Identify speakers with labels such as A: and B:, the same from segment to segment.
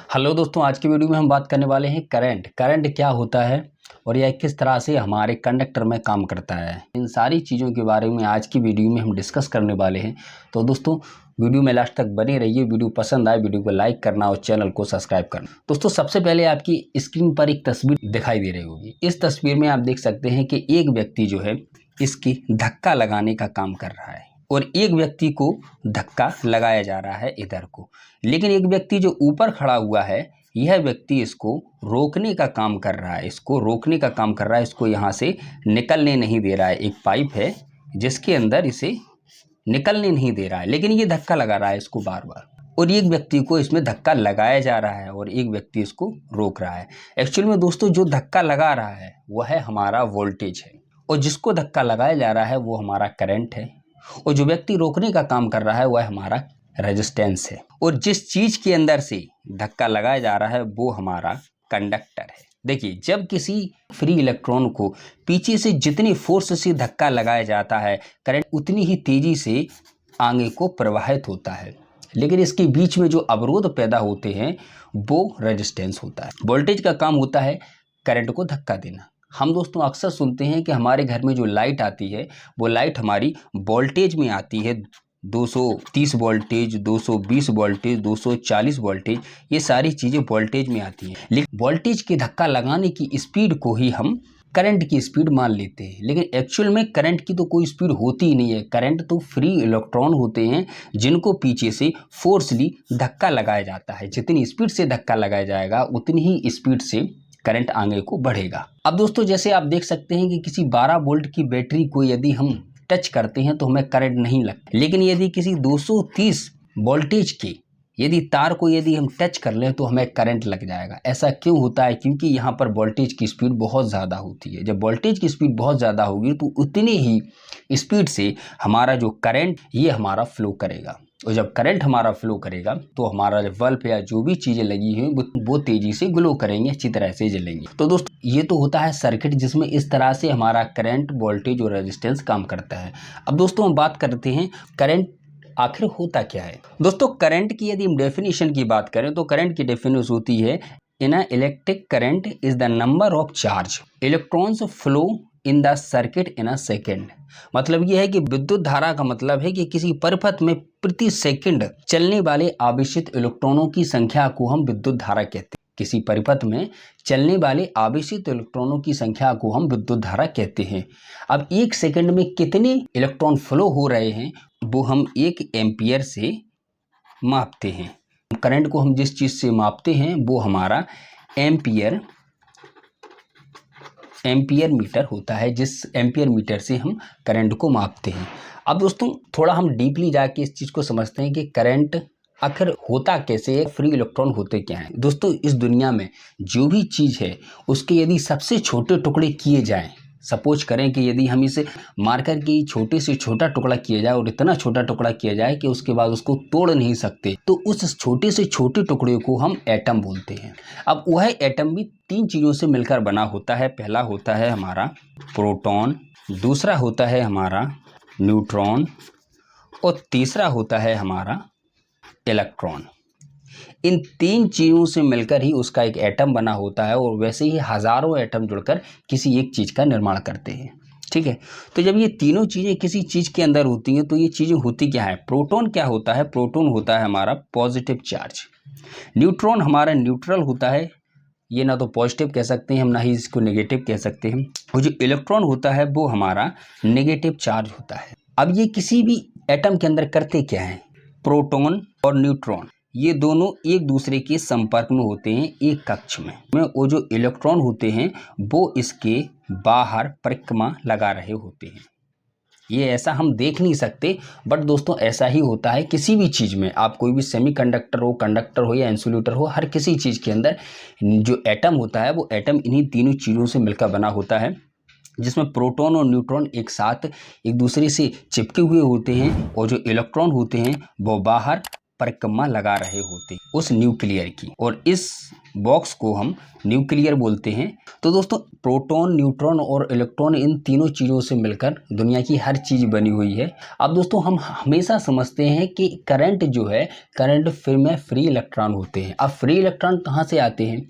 A: Hello दोस्तों, आज की वीडियो में हम बात करने वाले हैं करंट क्या होता है और यह किस तरह से हमारे कंडक्टर में काम करता है। इन सारी चीज़ों के बारे में आज की वीडियो में हम डिस्कस करने वाले हैं। तो दोस्तों वीडियो में लास्ट तक बने रहिए। वीडियो पसंद आए वीडियो को लाइक करना और चैनल को सब्सक्राइब करना। दोस्तों सबसे पहले आपकी स्क्रीन पर एक तस्वीर दिखाई दे रही होगी। इस तस्वीर में आप देख सकते हैं कि एक व्यक्ति जो है इसकी धक्का लगाने का काम कर रहा है और एक व्यक्ति को धक्का लगाया जा रहा है इधर को। लेकिन एक व्यक्ति जो ऊपर खड़ा हुआ है यह व्यक्ति इसको रोकने का काम कर रहा है, इसको यहाँ से निकलने नहीं दे रहा है। एक पाइप है जिसके अंदर इसे निकलने नहीं दे रहा है, लेकिन ये धक्का लगा रहा है इसको बार बार। और एक व्यक्ति को इसमें धक्का लगाया जा रहा है और एक व्यक्ति इसको रोक रहा है। एक्चुअल में दोस्तों जो धक्का लगा रहा है वह है हमारा वोल्टेज है और जिसको धक्का लगाया जा रहा है वो हमारा करंट है और जो व्यक्ति रोकने का काम कर रहा है वह हमारा रेजिस्टेंस है। और जिस चीज के अंदर से धक्का लगाया जा रहा है वो हमारा कंडक्टर है। देखिए, जब किसी फ्री इलेक्ट्रॉन को पीछे से जितनी फोर्स से धक्का लगाया जाता है करंट उतनी ही तेजी से आगे को प्रवाहित होता है, लेकिन इसके बीच में जो अवरोध पैदा होते हैं वो रेजिस्टेंस होता है। वोल्टेज का काम होता है करंट को धक्का देना। हम दोस्तों अक्सर सुनते हैं कि हमारे घर में जो लाइट आती है वो लाइट हमारी वोल्टेज में आती है, 230 वोल्टेज, 220 वोल्टेज, 240 वोल्टेज, ये सारी चीज़ें वोल्टेज में आती हैं। लेकिन वोल्टेज के धक्का लगाने की स्पीड को ही हम करंट की स्पीड मान लेते हैं, लेकिन एक्चुअल में करंट की तो कोई स्पीड होती ही नहीं है। करंट तो फ्री इलेक्ट्रॉन होते हैं जिनको पीछे से फोर्सली धक्का लगाया जाता है। जितनी स्पीड से धक्का लगाया जाएगा उतनी ही स्पीड से करंट आगे को बढ़ेगा। अब दोस्तों जैसे आप देख सकते हैं कि किसी 12 वोल्ट की बैटरी को यदि हम टच करते हैं तो हमें करंट नहीं लगता, लेकिन यदि किसी 230 वोल्टेज के यदि तार को यदि हम टच कर लें तो हमें करंट लग जाएगा। ऐसा क्यों होता है? क्योंकि यहाँ पर वोल्टेज की स्पीड बहुत ज़्यादा होती है। जब वोल्टेज की स्पीड बहुत ज़्यादा होगी तो उतनी ही स्पीड से हमारा जो करंट ये हमारा फ्लो करेगा और जब करंट हमारा फ्लो करेगा तो हमारा जो बल्ब या जो भी चीज़ें लगी हुई वो तेज़ी से ग्लो करेंगे, अच्छी तरह से जलेंगे। तो दोस्तों ये तो होता है सर्किट जिसमें इस तरह से हमारा करंट, वोल्टेज और रेजिस्टेंस काम करता है। अब दोस्तों हम बात करते हैं करंट आखिर होता क्या है। दोस्तों करंट की यदि हम डेफिनेशन की बात करें तो करंट की डेफिनेशन होती है in a electric current is the number of charge electrons flow in the circuit in a second. मतलब यह है कि विद्युत धारा का मतलब है कि किसी परिपथ में प्रति सेकंड चलने वाले आवेशित इलेक्ट्रॉनों की संख्या को हम विद्युत धारा कहते हैं। किसी परिपथ में चलने वाले आवेशित इलेक्ट्रॉनों की संख्या को हम विद्युत धारा कहते हैं। अब एक सेकंड में कितने इलेक्ट्रॉन फ्लो हो रहे हैं वो हम 1 एम्पियर से मापते हैं। करंट को हम जिस चीज से मापते हैं वो हमारा एम्पियर मीटर होता है, जिस एम्पियर मीटर से हम करंट को मापते हैं। अब दोस्तों थोड़ा हम डीपली जाके इस चीज़ को समझते हैं कि करंट आखिर होता कैसे है, फ्री इलेक्ट्रॉन होते क्या हैं। दोस्तों इस दुनिया में जो भी चीज़ है उसके यदि सबसे छोटे टुकड़े किए जाएं, सपोज करें कि यदि हम इसे मार्कर की छोटे से छोटा टुकड़ा किया जाए और इतना छोटा टुकड़ा किया जाए कि उसके बाद उसको तोड़ नहीं सकते, तो उस छोटे से छोटे टुकड़े को हम एटम बोलते हैं। अब वह एटम भी 3 चीज़ों से मिलकर बना होता है। पहला होता है हमारा प्रोटॉन, दूसरा होता है हमारा न्यूट्रॉन और तीसरा होता है हमारा इलेक्ट्रॉन। इन 3 चीज़ों से मिलकर ही उसका एक एटम बना होता है और वैसे ही हजारों एटम जुड़कर किसी एक चीज़ का निर्माण करते हैं। ठीक है, तो जब ये तीनों चीज़ें किसी चीज़ के अंदर होती हैं तो ये चीज़ें होती क्या है। प्रोटॉन क्या होता है? प्रोटॉन होता है हमारा पॉजिटिव चार्ज। न्यूट्रॉन हमारा न्यूट्रल होता है, ये ना तो पॉजिटिव कह सकते हैं हम ना ही इसको नेगेटिव कह सकते हैं। और जो इलेक्ट्रॉन होता है वो हमारा नेगेटिव चार्ज होता है। अब ये किसी भी एटम के अंदर करते क्या है? प्रोटॉन और न्यूट्रॉन ये दोनों एक दूसरे के संपर्क में होते हैं एक कक्ष में। वो जो इलेक्ट्रॉन होते हैं वो इसके बाहर परिक्रमा लगा रहे होते हैं। ये ऐसा हम देख नहीं सकते, बट दोस्तों ऐसा ही होता है किसी भी चीज़ में। आप कोई भी सेमीकंडक्टर हो, कंडक्टर हो या इंसुलेटर हो, हर किसी चीज़ के अंदर जो एटम होता है वो एटम इन्हीं तीनों चीज़ों से मिलकर बना होता है, जिसमें प्रोटॉन और न्यूट्रॉन एक साथ एक दूसरे से चिपके हुए होते हैं और जो इलेक्ट्रॉन होते हैं वो बाहर परिक्रमा लगा रहे होते उस न्यूक्लियर की। और इस बॉक्स को हम न्यूक्लियर बोलते हैं। तो दोस्तों प्रोटॉन, न्यूट्रॉन और इलेक्ट्रॉन इन तीनों चीज़ों से मिलकर दुनिया की हर चीज़ बनी हुई है। अब दोस्तों हम हमेशा समझते हैं कि करंट जो है, करंट फिर में फ्री इलेक्ट्रॉन होते हैं। अब फ्री इलेक्ट्रॉन कहाँ से आते हैं?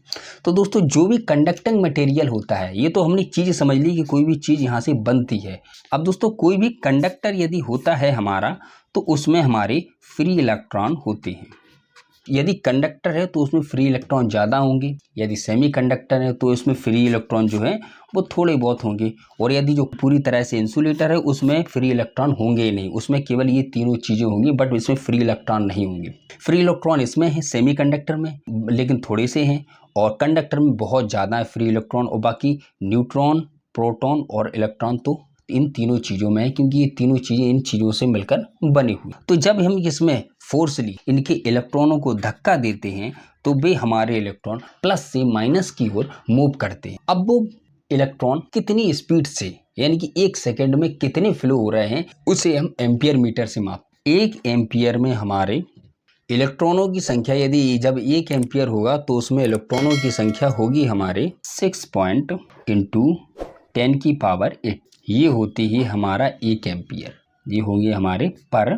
A: तो दोस्तों जो भी कंडक्टिंग मटेरियल होता है, ये तो हमने चीज़ समझ ली कि कोई भी चीज़ यहाँ से बनती है। अब दोस्तों कोई भी कंडक्टर यदि होता है हमारा, तो उसमें हमारे फ्री इलेक्ट्रॉन होते हैं। यदि कंडक्टर है तो उसमें फ्री इलेक्ट्रॉन ज़्यादा होंगे, यदि सेमी कंडक्टर है तो इसमें फ्री इलेक्ट्रॉन जो है वो थोड़े बहुत होंगे, और यदि जो पूरी तरह से इंसुलेटर है उसमें फ्री इलेक्ट्रॉन होंगे ही नहीं, उसमें केवल ये तीनों चीज़ें होंगी, बट इसमें फ्री इलेक्ट्रॉन नहीं होंगे। फ्री इलेक्ट्रॉन इसमें है सेमी कंडक्टर में, लेकिन थोड़े से हैं, और कंडक्टर में बहुत ज़्यादा है फ्री इलेक्ट्रॉन, और बाकी न्यूट्रॉन, प्रोटॉन और इलेक्ट्रॉन तो इन तीनों चीज़ों में है, क्योंकि ये तीनों चीज़ें इन चीज़ों से मिलकर बनी हुई। तो जब हम इसमें फोर्सली इनके इलेक्ट्रॉनों को धक्का देते हैं तो वे हमारे इलेक्ट्रॉन प्लस से माइनस की ओर मूव करते हैं। अब वो इलेक्ट्रॉन कितनी स्पीड से, यानी कि 1 सेकेंड में कितने फ्लो हो रहे हैं, उसे हम एम्पियर मीटर से मापते हैं। 1 एम्पियर में हमारे इलेक्ट्रॉनों की संख्या, यदि जब 1 एम्पियर होगा तो उसमें इलेक्ट्रॉनों की संख्या होगी हमारे 6 पॉइंट इंटू 10 की पावर 8। ये होती है हमारा 1 एम्पियर, ये होंगे हमारे पर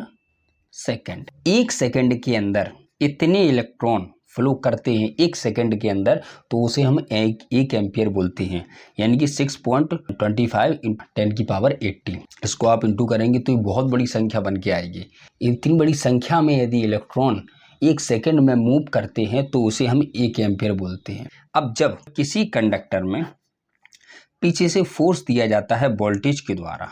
A: सेकंड। 1 सेकंड के अंदर इतने इलेक्ट्रॉन फ्लो करते हैं 1 सेकंड के अंदर, तो उसे हम 1 एम्पियर बोलते हैं, यानी कि 6.25 इंटू 10 की पावर 80। इसको आप इंटू करेंगे तो ये बहुत बड़ी संख्या बन के आएगी। इतनी बड़ी संख्या में यदि इलेक्ट्रॉन 1 सेकंड में मूव करते हैं तो उसे हम 1 एम्पियर बोलते हैं। अब जब किसी कंडक्टर में पीछे से फोर्स दिया जाता है वोल्टेज के द्वारा,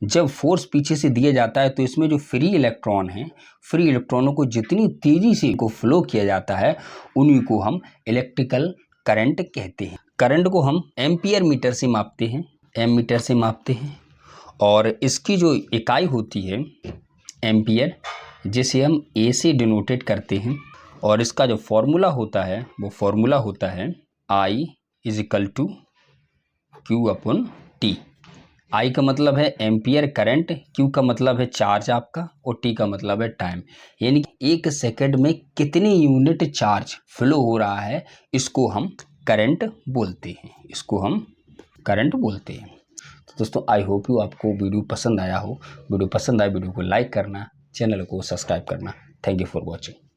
A: जब फोर्स पीछे से दिया जाता है तो इसमें जो फ्री इलेक्ट्रॉन हैं, फ्री इलेक्ट्रॉनों को जितनी तेज़ी से को फ्लो किया जाता है उन्हीं को हम इलेक्ट्रिकल करंट कहते हैं। करंट को हम एम्पियर मीटर से मापते हैं, एम मीटर से मापते हैं, और इसकी जो इकाई होती है एम्पियर, जिसे हम ए से डिनोटेड करते हैं, और इसका जो फॉर्मूला होता है वो फॉर्मूला होता है I = Q/T। I का मतलब है एम्पियर करंट, Q का मतलब है चार्ज आपका, और T का मतलब है टाइम, यानी कि 1 सेकंड में कितनी यूनिट चार्ज फ्लो हो रहा है, इसको हम करंट बोलते हैं, इसको हम करंट बोलते हैं। तो दोस्तों आई होप यू आपको वीडियो पसंद आया हो। वीडियो पसंद आए वीडियो को लाइक करना, चैनल को सब्सक्राइब करना। Thank you for watching.